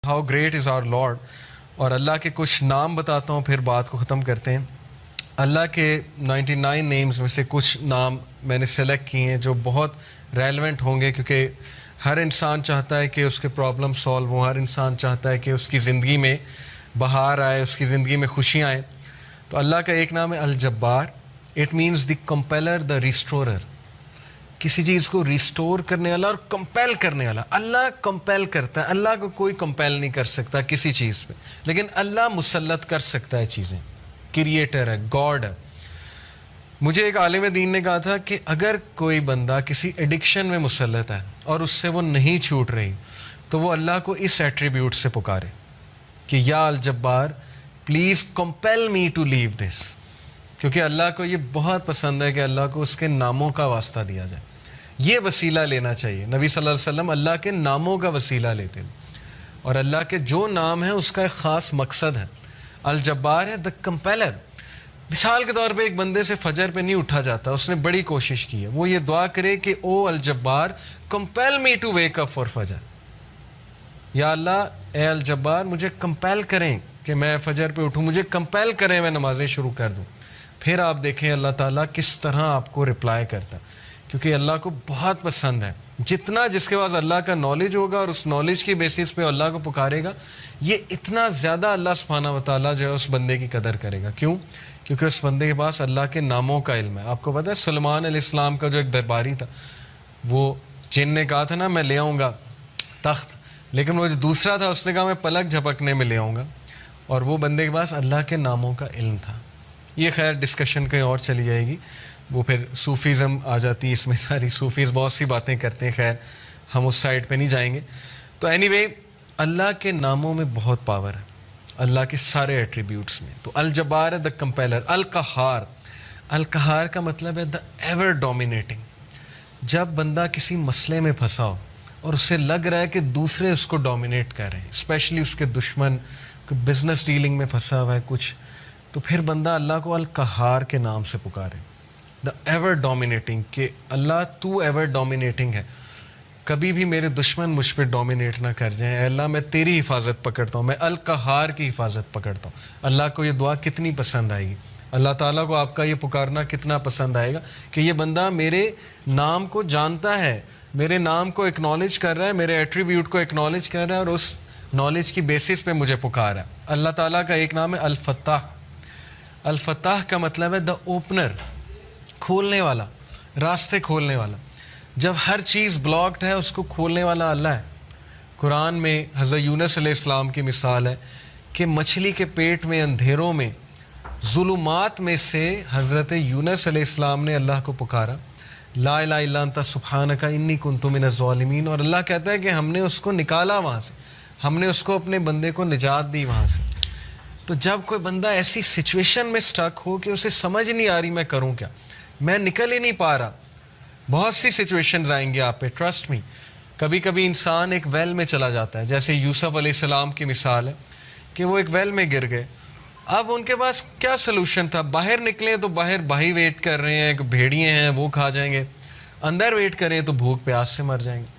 How great is our Lord. اور اللہ کے کچھ نام بتاتا ہوں پھر بات کو ختم کرتے ہیں. اللہ کے 99 نیمز میں سے کچھ نام میں نے سلیکٹ کیے ہیں جو بہت ریلیونٹ ہوں گے، کیونکہ ہر انسان چاہتا ہے کہ اس کے پرابلم سالو ہوں، ہر انسان چاہتا ہے کہ اس کی زندگی میں بہار آئے، اس کی زندگی میں خوشیاں آئیں. تو اللہ کا ایک نام ہے الجبار. اٹ مینس دی کمپیلر، دا ریسٹورر. کسی چیز کو ریسٹور کرنے والا اور کمپیل کرنے والا. اللہ کمپیل کرتا ہے، اللہ کو کوئی کمپیل نہیں کر سکتا کسی چیز پہ، لیکن اللہ مسلط کر سکتا ہے چیزیں. کریٹر ہے، گاڈ ہے. مجھے ایک عالم دین نے کہا تھا کہ اگر کوئی بندہ کسی ایڈکشن میں مسلط ہے اور اس سے وہ نہیں چھوٹ رہی، تو وہ اللہ کو اس ایٹریبیوٹ سے پکارے کہ یا الجبار پلیز کمپیل می ٹو لیو دس. کیونکہ اللہ کو یہ بہت پسند ہے کہ اللہ کو اس کے ناموں کا واسطہ دیا جائے. یہ وسیلہ لینا چاہیے. نبی صلی اللہ علیہ وسلم اللہ کے ناموں کا وسیلہ لیتے ہیں، اور اللہ کے جو نام ہیں اس کا ایک خاص مقصد ہے. الجبار ہے، دا کمپیلر. مثال کے طور پہ ایک بندے سے فجر پہ نہیں اٹھا جاتا، اس نے بڑی کوشش کی ہے، وہ یہ دعا کرے کہ او الجبار compel me to wake up for Fajr. یا اللہ اے الجبار مجھے کمپیل کریں کہ میں فجر پہ اٹھوں، مجھے کمپیل کریں میں نمازیں شروع کر دوں. پھر آپ دیکھیں اللہ تعالیٰ کس طرح آپ کو رپلائی کرتا ہے، کیونکہ اللہ کو بہت پسند ہے. جتنا جس کے پاس اللہ کا نالج ہوگا اور اس نالج کی بیسس پہ اللہ کو پکارے گا، یہ اتنا زیادہ اللہ سبحانہ و تعالیٰ جو ہے اس بندے کی قدر کرے گا. کیوں؟ کیونکہ اس بندے کے پاس اللہ کے ناموں کا علم ہے. آپ کو پتہ ہے سلیمان علیہ السلام کا جو ایک درباری تھا، وہ جن نے کہا تھا نا میں لے آؤں گا تخت، لیکن وہ جو دوسرا تھا اس نے کہا میں پلک جھپکنے میں لے آؤں گا. اور وہ بندے کے پاس اللہ کے ناموں کا علم تھا. یہ خیر ڈسکشن کہیں اور چلی جائے گی، وہ پھر صوفیزم آ جاتی ہے اس میں. ساری صوفیز بہت سی باتیں کرتے ہیں، خیر ہم اس سائڈ پہ نہیں جائیں گے. تو اینی وے اللہ کے ناموں میں بہت پاور ہے، اللہ کے سارے ایٹریبیوٹس میں. تو الجبار ہے، دا کمپیلر. القہار. القہار کا مطلب ہے دا ایور ڈومینیٹنگ. جب بندہ کسی مسئلے میں پھنسا ہو اور اسے لگ رہا ہے کہ دوسرے اس کو ڈومینیٹ کر رہے ہیں، اسپیشلی اس کے دشمن، بزنس ڈیلنگ میں پھنسا ہوا ہے کچھ، تو پھر بندہ اللہ کو القہار کے نام سے پکارے. دا ایور ڈومینیٹنگ، کہ اللہ تو ایور ڈومینیٹنگ ہے، کبھی بھی میرے دشمن مجھ پہ ڈومینیٹ نہ کر جائیں. اے اللہ میں تیری حفاظت پکڑتا ہوں، میں القہار کی حفاظت پکڑتا ہوں. اللہ کو یہ دعا کتنی پسند آئے گی، اللہ تعالیٰ کو آپ کا یہ پکارنا کتنا پسند آئے گا کہ یہ بندہ میرے نام کو جانتا ہے، میرے نام کو اکنالج کر رہا ہے، میرے ایٹریبیوٹ کو اکنالج کر رہا ہے، اور اس نالج کی بیسس پہ مجھے پکارا ہے. اللہ تعالیٰ کا ایک نام ہے الفتاح. الفتاح کا مطلب ہے دا اوپنر، کھولنے والا، راستے کھولنے والا. جب ہر چیز بلاکڈ ہے اس کو کھولنے والا اللہ ہے. قرآن میں حضرت یونس علیہ السلام کی مثال ہے کہ مچھلی کے پیٹ میں اندھیروں میں ظلمات میں سے حضرت یونس علیہ السلام نے اللہ کو پکارا، لا الہ الا انت سبحانک انی کنت من الظالمین. اور اللہ کہتا ہے کہ ہم نے اس کو نکالا وہاں سے، ہم نے اس کو اپنے بندے کو نجات دی وہاں سے. تو جب کوئی بندہ ایسی سچویشن میں سٹک ہو کہ اسے سمجھ نہیں آ رہی میں کروں کیا، میں نکل ہی نہیں پا رہا، بہت سی سچویشنز آئیں گی آپ پہ، ٹرسٹ می. کبھی کبھی انسان ایک ویل میں چلا جاتا ہے، جیسے یوسف علیہ السلام کی مثال ہے کہ وہ ایک ویل میں گر گئے. اب ان کے پاس کیا سلوشن تھا؟ باہر نکلیں تو باہر بھائی ویٹ کر رہے ہیں، بھیڑیے ہیں وہ کھا جائیں گے، اندر ویٹ کریں تو بھوک پیاس سے مر جائیں گے.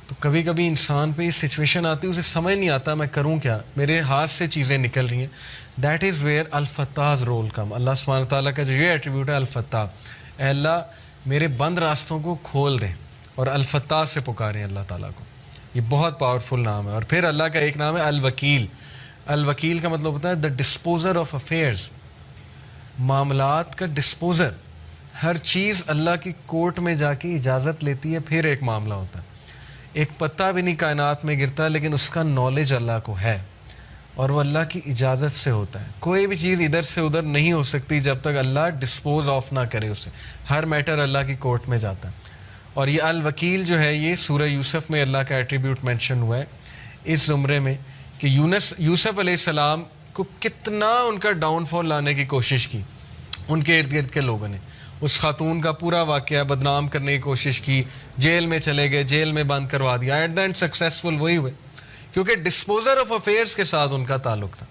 تو کبھی کبھی انسان پہ یہ سچویشن آتی ہے، اسے سمجھ نہیں آتا میں کروں کیا، میرے ہاتھ سے چیزیں نکل رہی ہیں. دیٹ از ویئر الفتاح's رول کم. اللہ سبحانہ تعالیٰ کا جو یہ ایٹریبیوٹ ہے الفتاح، اے اللہ میرے بند راستوں کو کھول دیں، اور الفتاح سے پکاریں اللہ تعالیٰ کو. یہ بہت پاورفل نام ہے. اور پھر اللہ کا ایک نام ہے الوکیل. الوکیل کا مطلب ہوتا ہے دا ڈسپوزر آف افیئرز، معاملات کا ڈسپوزر. ہر چیز اللہ کی کورٹ میں جا کے اجازت لیتی ہے پھر ایک معاملہ ہوتا ہے. ایک پتا بھی نہیں کائنات میں گرتا لیکن اس کا نالج اللہ کو ہے، اور وہ اللہ کی اجازت سے ہوتا ہے. کوئی بھی چیز ادھر سے ادھر نہیں ہو سکتی جب تک اللہ ڈسپوز آف نہ کرے اسے. ہر میٹر اللہ کی کورٹ میں جاتا ہے. اور یہ الوکیل جو ہے یہ سورہ یوسف میں اللہ کا ایٹریبیوٹ مینشن ہوا ہے اس زمرے میں، کہ یوسف علیہ السلام کو کتنا ان کا ڈاؤن فال لانے کی کوشش کی ان کے ارد گرد کے لوگوں نے. اس خاتون کا پورا واقعہ بدنام کرنے کی کوشش کی، جیل میں چلے گئے، جیل میں بند کروا دیا. ایٹ دا اینڈ سکسیسفل وہی ہوئے، کیونکہ ڈسپوزر آف افیئرس کے ساتھ ان کا تعلق تھا.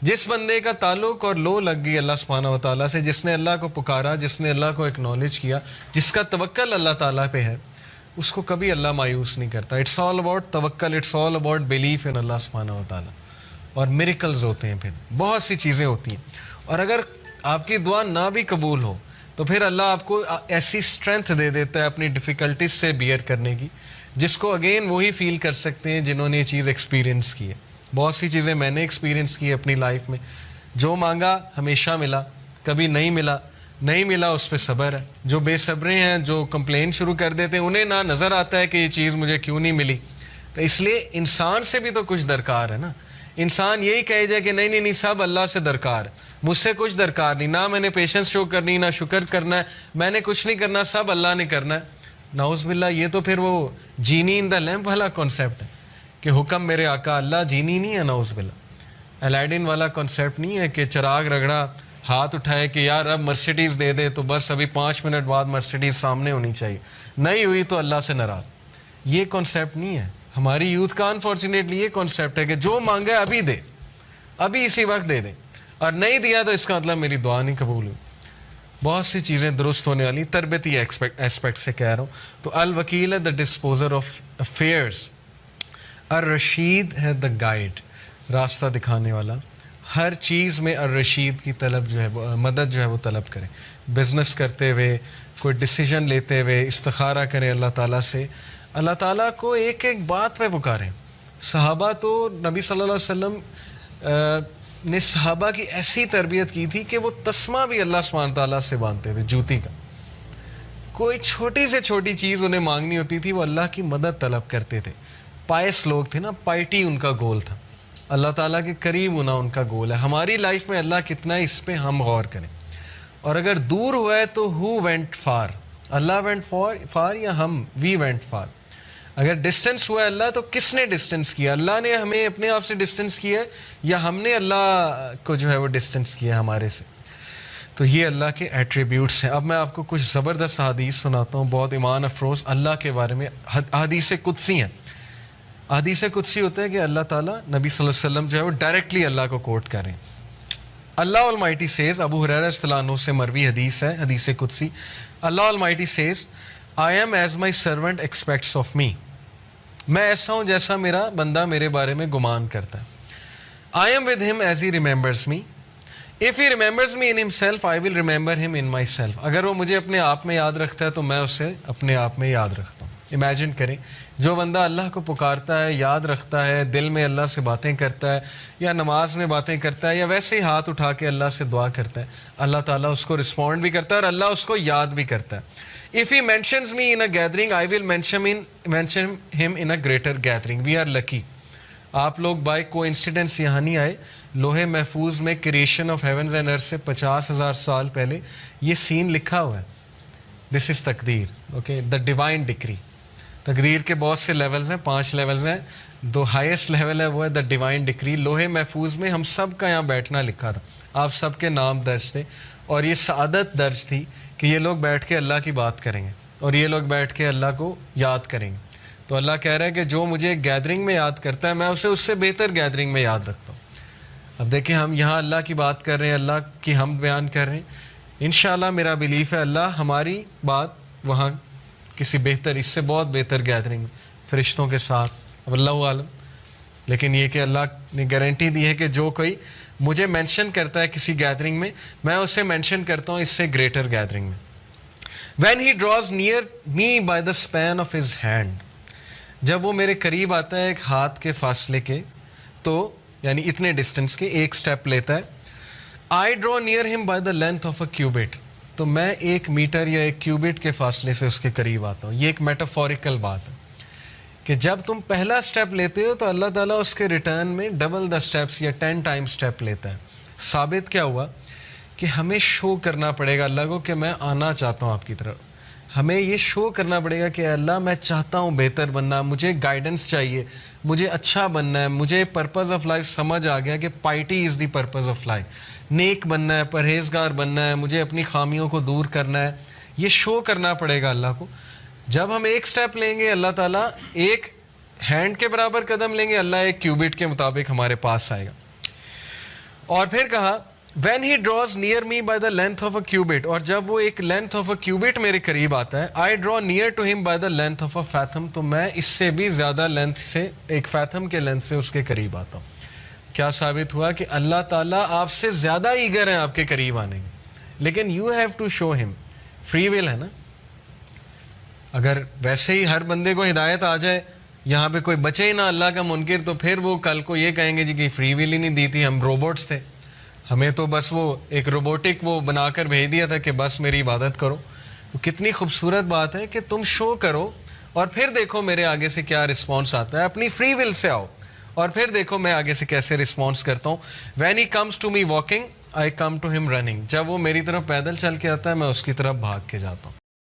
جس بندے کا تعلق اور لو لگ گئی اللہ سبحانہ و تعالیٰ سے، جس نے اللہ کو پکارا، جس نے اللہ کو اکنالج کیا، جس کا توکل اللہ تعالیٰ پہ ہے، اس کو کبھی اللہ مایوس نہیں کرتا. اٹس آل اباؤٹ توکل, it's all about belief in Allah سبحانہ و تعالیٰ. اور میریکلز ہوتے ہیں, پھر بہت سی چیزیں ہوتی ہیں. اور اگر آپ کی دعا نہ بھی قبول ہو تو پھر اللہ آپ کو ایسی اسٹرینتھ دے دیتا ہے اپنی ڈیفیکلٹیز سے بیئر کرنے کی, جس کو اگین وہی فیل کر سکتے ہیں جنہوں نے یہ چیز ایکسپیرینس کی ہے. بہت سی چیزیں میں نے ایکسپیرینس کی اپنی لائف میں. جو مانگا ہمیشہ ملا, کبھی نہیں ملا اس پہ صبر ہے. جو بے صبرے ہیں, جو کمپلین شروع کر دیتے ہیں, انہیں نہ نظر آتا ہے کہ یہ چیز مجھے کیوں نہیں ملی. تو اس لیے انسان سے بھی تو کچھ درکار ہے نا. انسان یہی کہے جائے کہ نہیں سب اللہ سے درکار ہے, مجھ سے کچھ درکار نہیں, نہ میں نے پیشنس شو کرنی, نہ شکر کرنا ہے, میں نے کچھ نہیں کرنا, سب اللہ نے کرنا ہے. نعوذ باللہ, یہ تو پھر وہ جینی ان دا لیمپ والا کانسیپٹ ہے کہ حکم میرے آقا. اللہ جینی نہیں ہے, نعوذ باللہ. الیڈن والا کانسیپٹ نہیں ہے کہ چراغ رگڑا, ہاتھ اٹھائے کہ یار اب مرسیڈیز دے دے, تو بس ابھی 5 منٹ بعد مرسیڈیز سامنے ہونی چاہیے, نہیں ہوئی تو اللہ سے ناراض. یہ کانسیپٹ نہیں ہے. ہماری یوتھ کا انفارچونیٹلی یہ کانسیپٹ ہے کہ جو مانگے ابھی دے, ابھی اسی وقت دے دے, اور نہیں دیا تو اس کا مطلب میری دعا نہیں قبول ہوئی. بہت سی چیزیں درست ہونے والی, تربیتی ایسپیکٹ سے کہہ رہا ہوں. تو الوکیل ہے دا ڈسپوزر آف افیئرس, الرشید ہے دا گائیڈ, راستہ دکھانے والا. ہر چیز میں الرشید کی طلب جو ہے, مدد جو ہے وہ طلب کریں. بزنس کرتے ہوئے, کوئی ڈیسیجن لیتے ہوئے استخارہ کریں اللہ تعالیٰ سے. اللہ تعالیٰ کو ایک ایک بات پہ پکاریں. صحابہ تو نبی صلی اللہ علیہ وسلم نے صحابہ کی ایسی تربیت کی تھی کہ وہ تسمہ بھی اللہ سبحانہ تعالیٰ سے باندھتے تھے, جوتی کا. کوئی چھوٹی سے چھوٹی چیز انہیں مانگنی ہوتی تھی, وہ اللہ کی مدد طلب کرتے تھے. پائس لوگ تھے نا, پائٹی ان کا گول تھا, اللہ تعالیٰ کے قریب ہونا ان کا گول ہے. ہماری لائف میں اللہ کتنا ہے اس پہ ہم غور کریں. اور اگر دور ہوا ہے تو who went far, Allah went far یا ہم we went far. اگر ڈسٹنس ہوا ہے اللہ, تو کس نے ڈسٹنس کیا, اللہ نے ہمیں اپنے آپ سے ڈسٹنس کیا ہے یا ہم نے اللہ کو جو ہے وہ ڈسٹنس کیا ہے ہمارے سے. تو یہ اللہ کے ایٹریبیوٹس ہیں. اب میں آپ کو کچھ زبردست حدیث سناتا ہوں, بہت ایمان افروز اللہ کے بارے میں. حدیث قدسی ہیں. حدیث قدسی ہوتا ہے کہ اللہ تعالیٰ, نبی صلی اللہ علیہ وسلم جو ہے وہ ڈائریکٹلی اللہ کو کوٹ کریں. اللہ المائٹی سیز, ابو ہریرہ رضی اللہ عنہ سے مروی حدیث ہے, حدیث قدسی. Allah almighty says, I am as my servant expects of me. میں ایسا ہوں جیسا میرا بندہ میرے بارے میں گمان کرتا ہے. I am with him as he remembers me. If he remembers me in himself, I will remember him in myself. اگر وہ مجھے اپنے آپ میں یاد رکھتا ہے تو میں اسے اپنے آپ میں یاد رکھتا ہوں. امیجن کریں, جو بندہ اللہ کو پکارتا ہے, یاد رکھتا ہے, دل میں اللہ سے باتیں کرتا ہے, یا نماز میں باتیں کرتا ہے, یا ویسے ہی ہاتھ اٹھا کے اللہ سے دعا کرتا ہے, اللہ تعالیٰ اس کو رسپونڈ بھی کرتا ہے اور اللہ اس کو یاد بھی کرتا ہے. If he mentions me in a gathering, I will mention him in a greater gathering. We are lucky. آپ لوگ بائی کو انسیڈنس یہاں نہیں آئے. لوہے محفوظ میں کریشن آف ہیونز اینڈ ارتھ سے 50,000 سال پہلے یہ سین لکھا ہوا ہے. دس از تقدیر, اوکے, دا ڈیوائن ڈکری. تقدیر کے بہت سے لیولز ہیں, 5 لیولز ہیں. دو ہائیسٹ لیول ہے وہ ہے دا ڈیوائن ڈکری. لوہے محفوظ میں ہم سب کا یہاں بیٹھنا لکھا تھا, آپ سب کے نام درج تھے, اور یہ سعادت درج تھی کہ یہ لوگ بیٹھ کے اللہ کی بات کریں گے اور یہ لوگ بیٹھ کے اللہ کو یاد کریں گے. تو اللہ کہہ رہا ہے کہ جو مجھے گیدرنگ میں یاد کرتا ہے, میں اسے اس سے بہتر گیدرنگ میں یاد رکھتا ہوں. اب دیکھیں, ہم یہاں اللہ کی بات کر رہے ہیں, اللہ کی حمد بیان کر رہے ہیں. انشاءاللہ میرا بلیف ہے اللہ ہماری بات وہاں کسی بہتر, اس سے بہت بہتر گیدرنگ فرشتوں کے ساتھ, اب اللہ عالم. لیکن یہ کہ اللہ نے گارنٹی دی ہے کہ جو کوئی مجھے مینشن کرتا ہے کسی گیدرنگ میں اسے مینشن کرتا ہوں اس سے گریٹر گیدرنگ میں. When he draws near me by the span of his hand, جب وہ میرے قریب آتا ہے ایک ہاتھ کے فاصلے کے, تو یعنی اتنے ڈسٹنس کے, ایک سٹیپ لیتا ہے. I draw near him by the length of a cubit, تو میں 1 میٹر یا 1 کیوبٹ کے فاصلے سے اس کے قریب آتا ہوں. یہ ایک میٹافوریکل بات ہے کہ جب تم پہلا سٹیپ لیتے ہو تو اللہ تعالیٰ اس کے ریٹرن میں ڈبل دا سٹیپس یا 10 ٹائم سٹیپ لیتا ہے. ثابت کیا ہوا کہ ہمیں شو کرنا پڑے گا اللہ کو کہ میں آنا چاہتا ہوں آپ کی طرف. ہمیں یہ شو کرنا پڑے گا کہ اللہ میں چاہتا ہوں بہتر بننا, مجھے گائیڈنس چاہیے, مجھے اچھا بننا ہے, مجھے پرپز آف لائف سمجھ آ گیا کہ piety is the purpose of life, نیک بننا ہے, پرہیزگار بننا ہے, مجھے اپنی خامیوں کو دور کرنا ہے. یہ شو کرنا پڑے گا اللہ کو. جب ہم ایک سٹیپ لیں گے اللہ تعالیٰ ایک ہینڈ کے برابر قدم لیں گے, اللہ 1 کیوبٹ کے مطابق ہمارے پاس آئے گا. اور پھر کہا When he draws near me by the length of a cubit, اور جب وہ ایک length of a cubit میرے قریب آتا ہے, I draw near to him by the length of a fathom, تو میں اس سے بھی زیادہ length سے, ایک fathom کے length سے اس کے قریب آتا ہوں. کیا ثابت ہوا کہ اللہ تعالیٰ آپ سے زیادہ ایگر ہیں آپ کے قریب آنے کے, لیکن you have to show him. free will ہے نا. اگر ویسے ہی ہر بندے کو ہدایت آ جائے, یہاں پہ کوئی بچے ہی نہ اللہ کا منکر, تو پھر وہ کل کو یہ کہیں گے جی کہ فری ول ہی نہیں دی تھی, ہم روبوٹس تھے, ہمیں تو بس وہ ایک روبوٹک وہ بنا کر بھیج دیا تھا کہ بس میری عبادت کرو. تو کتنی خوبصورت بات ہے کہ تم شو کرو اور پھر دیکھو میرے آگے سے کیا رسپانس آتا ہے. اپنی فری ول سے آؤ اور پھر دیکھو میں آگے سے کیسے رسپانس کرتا ہوں. When he comes to me walking, I come to him running. جب وہ میری طرف پیدل چل کے آتا ہے میں اس کی طرف بھاگ کے جاتا ہوں.